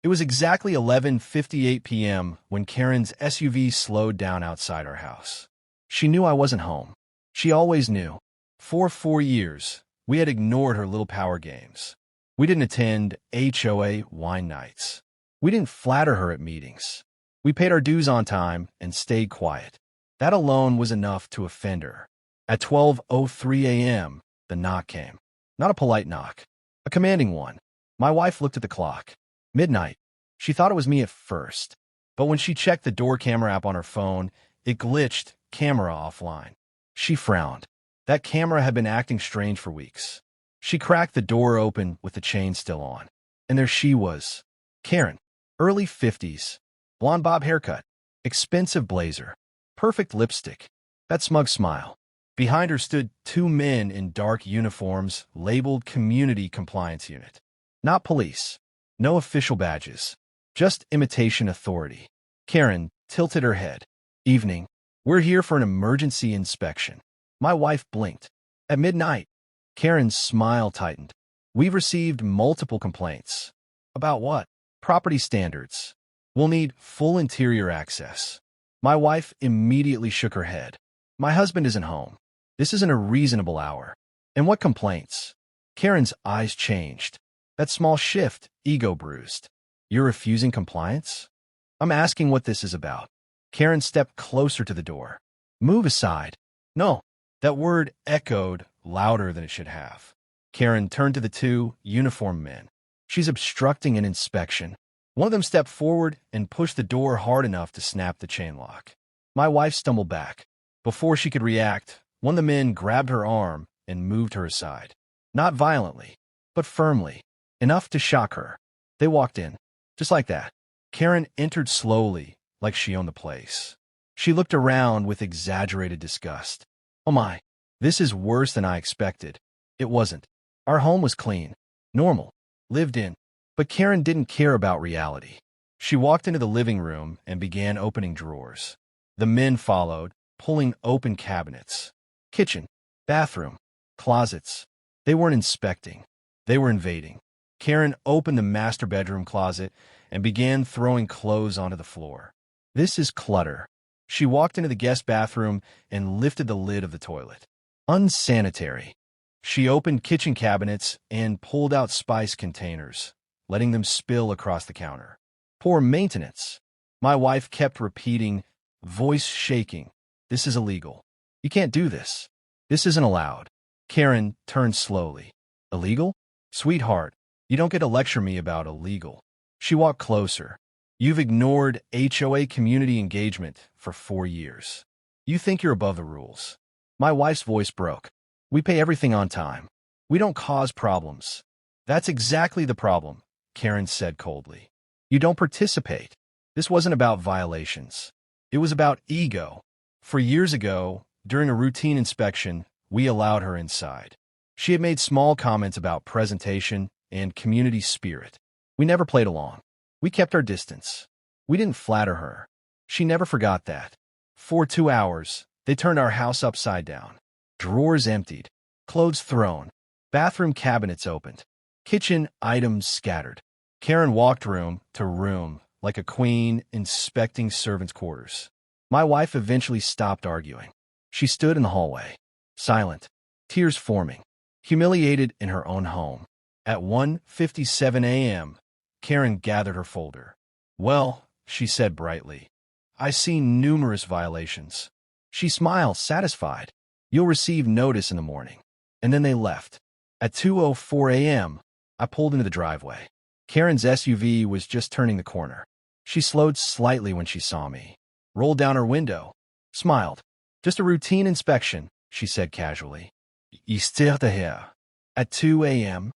It was exactly 11:58 p.m. when Karen's SUV slowed down outside our house. She knew I wasn't home. She always knew. For 4 years, we had ignored her little power games. We didn't attend HOA wine nights. We didn't flatter her at meetings. We paid our dues on time and stayed quiet. That alone was enough to offend her. At 12:03 a.m., the knock came. Not a polite knock, a commanding one. My wife looked at the clock. Midnight. She thought it was me at first. But when she checked the door camera app on her phone, it glitched, camera offline. She frowned. That camera had been acting strange for weeks. She cracked the door open with the chain still on. And there she was. Karen. Early 50s. Blonde bob haircut. Expensive blazer. Perfect lipstick. That smug smile. Behind her stood two men in dark uniforms labeled Community Compliance Unit. Not police. No official badges. Just imitation authority. Karen tilted her head. Evening. We're here for an emergency inspection. My wife blinked. At midnight. Karen's smile tightened. We've received multiple complaints. About what? Property standards. We'll need full interior access. My wife immediately shook her head. My husband isn't home. This isn't a reasonable hour. And what complaints? Karen's eyes changed. That small shift, ego bruised. You're refusing compliance? I'm asking what this is about. Karen stepped closer to the door. Move aside. No. That word echoed louder than it should have. Karen turned to the two uniformed men. She's obstructing an inspection. One of them stepped forward and pushed the door hard enough to snap the chain lock. My wife stumbled back. Before she could react, one of the men grabbed her arm and moved her aside. Not violently, but firmly. Enough to shock her. They walked in. Just like that. Karen entered slowly, like she owned the place. She looked around with exaggerated disgust. Oh my, this is worse than I expected. It wasn't. Our home was clean, normal, lived in. But Karen didn't care about reality. She walked into the living room and began opening drawers. The men followed, pulling open cabinets. Kitchen, bathroom, closets. They weren't inspecting. They were invading. Karen opened the master bedroom closet and began throwing clothes onto the floor. This is clutter. She walked into the guest bathroom and lifted the lid of the toilet. Unsanitary. She opened kitchen cabinets and pulled out spice containers, letting them spill across the counter. Poor maintenance. My wife kept repeating, voice shaking, this is illegal. You can't do this. This isn't allowed. Karen turned slowly. Illegal? Sweetheart, you don't get to lecture me about illegal. She walked closer. You've ignored HOA community engagement for 4 years. You think you're above the rules. My wife's voice broke. We pay everything on time. We don't cause problems. That's exactly the problem, Karen said coldly. You don't participate. This wasn't about violations. It was about ego. 4 years ago, during a routine inspection, we allowed her inside. She had made small comments about presentation and community spirit. We never played along. We kept our distance. We didn't flatter her. She never forgot that. For 2 hours, they turned our house upside down. Drawers emptied, clothes thrown, bathroom cabinets opened, kitchen items scattered. Karen walked room to room like a queen inspecting servants' quarters. My wife eventually stopped arguing. She stood in the hallway, silent, tears forming, humiliated in her own home. At 1:57 a.m., Karen gathered her folder. Well, she said brightly, I see numerous violations. She smiled, satisfied. You'll receive notice in the morning. And then they left. At 2:04 a.m., I pulled into the driveway. Karen's SUV was just turning the corner. She slowed slightly when she saw me, rolled down her window, smiled. Just a routine inspection, she said casually. You still here? At 2 a.m.,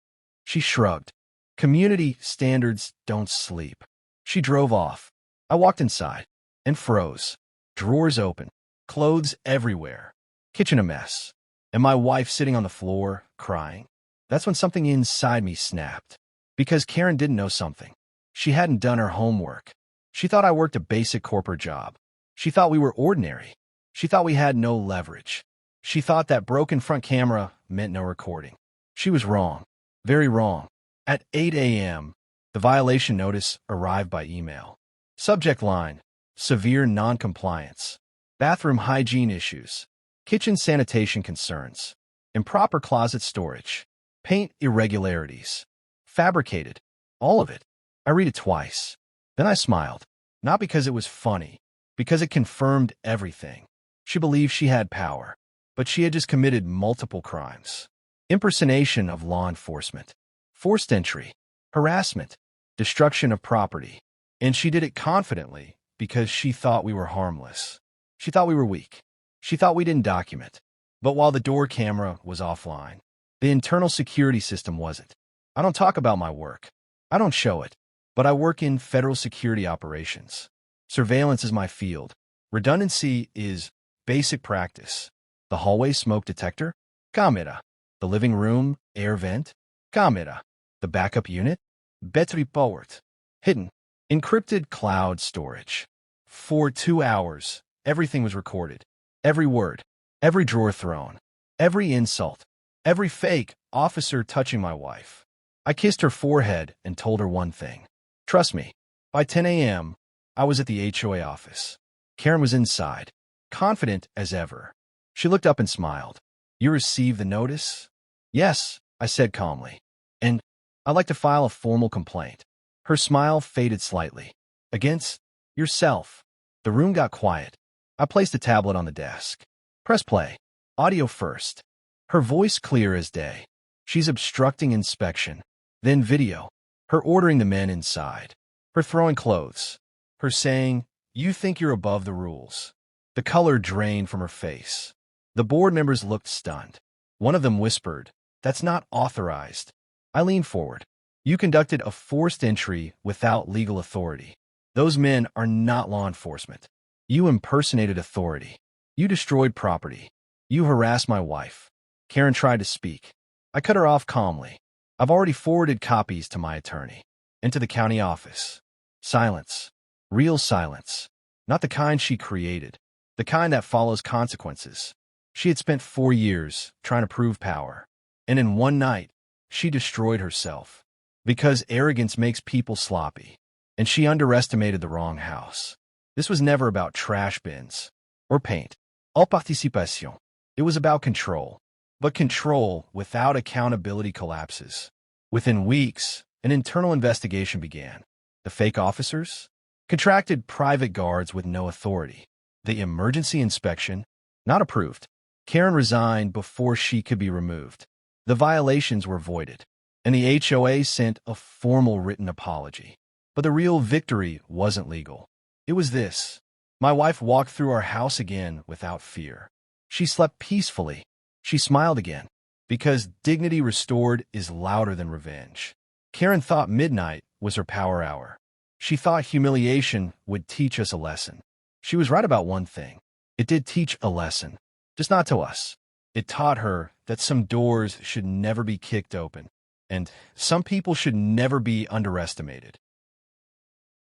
she shrugged. Community standards don't sleep. She drove off. I walked inside and froze. Drawers open, clothes everywhere, kitchen a mess, and my wife sitting on the floor, crying. That's when something inside me snapped. Because Karen didn't know something. She hadn't done her homework. She thought I worked a basic corporate job. She thought we were ordinary. She thought we had no leverage. She thought that broken front camera meant no recording. She was wrong. Very wrong. At 8 a.m., The violation notice arrived by email. Subject line: severe non-compliance. Bathroom hygiene issues. Kitchen sanitation concerns. Improper closet storage. Paint irregularities. Fabricated. All of it. I read it twice. Then I smiled. Not because it was funny, because it confirmed everything. She believed she had power, but she had just committed multiple crimes. Impersonation of law enforcement. Forced entry. Harassment. Destruction of property. And she did it confidently because she thought we were harmless. She thought we were weak. She thought we didn't document. But while the door camera was offline, the internal security system wasn't. I don't talk about my work. I don't show it. But I work in federal security operations. Surveillance is my field. Redundancy is basic practice. The hallway smoke detector? Camera. The living room air vent? Camera. The backup unit? Battery powered. Hidden. Encrypted cloud storage. For 2 hours, everything was recorded. Every word. Every drawer thrown. Every insult. Every fake officer touching my wife. I kissed her forehead and told her one thing. Trust me. By 10 a.m., I was at the HOA office. Karen was inside, confident as ever. She looked up and smiled. You received the notice? Yes, I said calmly. And I'd like to file a formal complaint. Her smile faded slightly. Against yourself. The room got quiet. I placed a tablet on the desk. Press play. Audio first. Her voice clear as day. She's obstructing inspection. Then video. Her ordering the men inside. Her throwing clothes. Her saying, "You think you're above the rules." The color drained from her face. The board members looked stunned. One of them whispered, "That's not authorized." I leaned forward. You conducted a forced entry without legal authority. Those men are not law enforcement. You impersonated authority. You destroyed property. You harassed my wife. Karen tried to speak. I cut her off calmly. I've already forwarded copies to my attorney and to the county office. Silence. Real silence. Not the kind she created. The kind that follows consequences. She had spent 4 years trying to prove power. And in one night, she destroyed herself. Because arrogance makes people sloppy. And she underestimated the wrong house. This was never about trash bins or paint. All participation. It was about control. But control without accountability collapses. Within weeks, an internal investigation began. The fake officers? Contracted private guards with no authority. The emergency inspection? Not approved. Karen resigned before she could be removed. The violations were voided. And the HOA sent a formal written apology. But the real victory wasn't legal. It was this. My wife walked through our house again without fear. She slept peacefully. She smiled again. Because dignity restored is louder than revenge. Karen thought midnight was her power hour. She thought humiliation would teach us a lesson. She was right about one thing. It did teach a lesson. Just not to us. It taught her that some doors should never be kicked open. And some people should never be underestimated.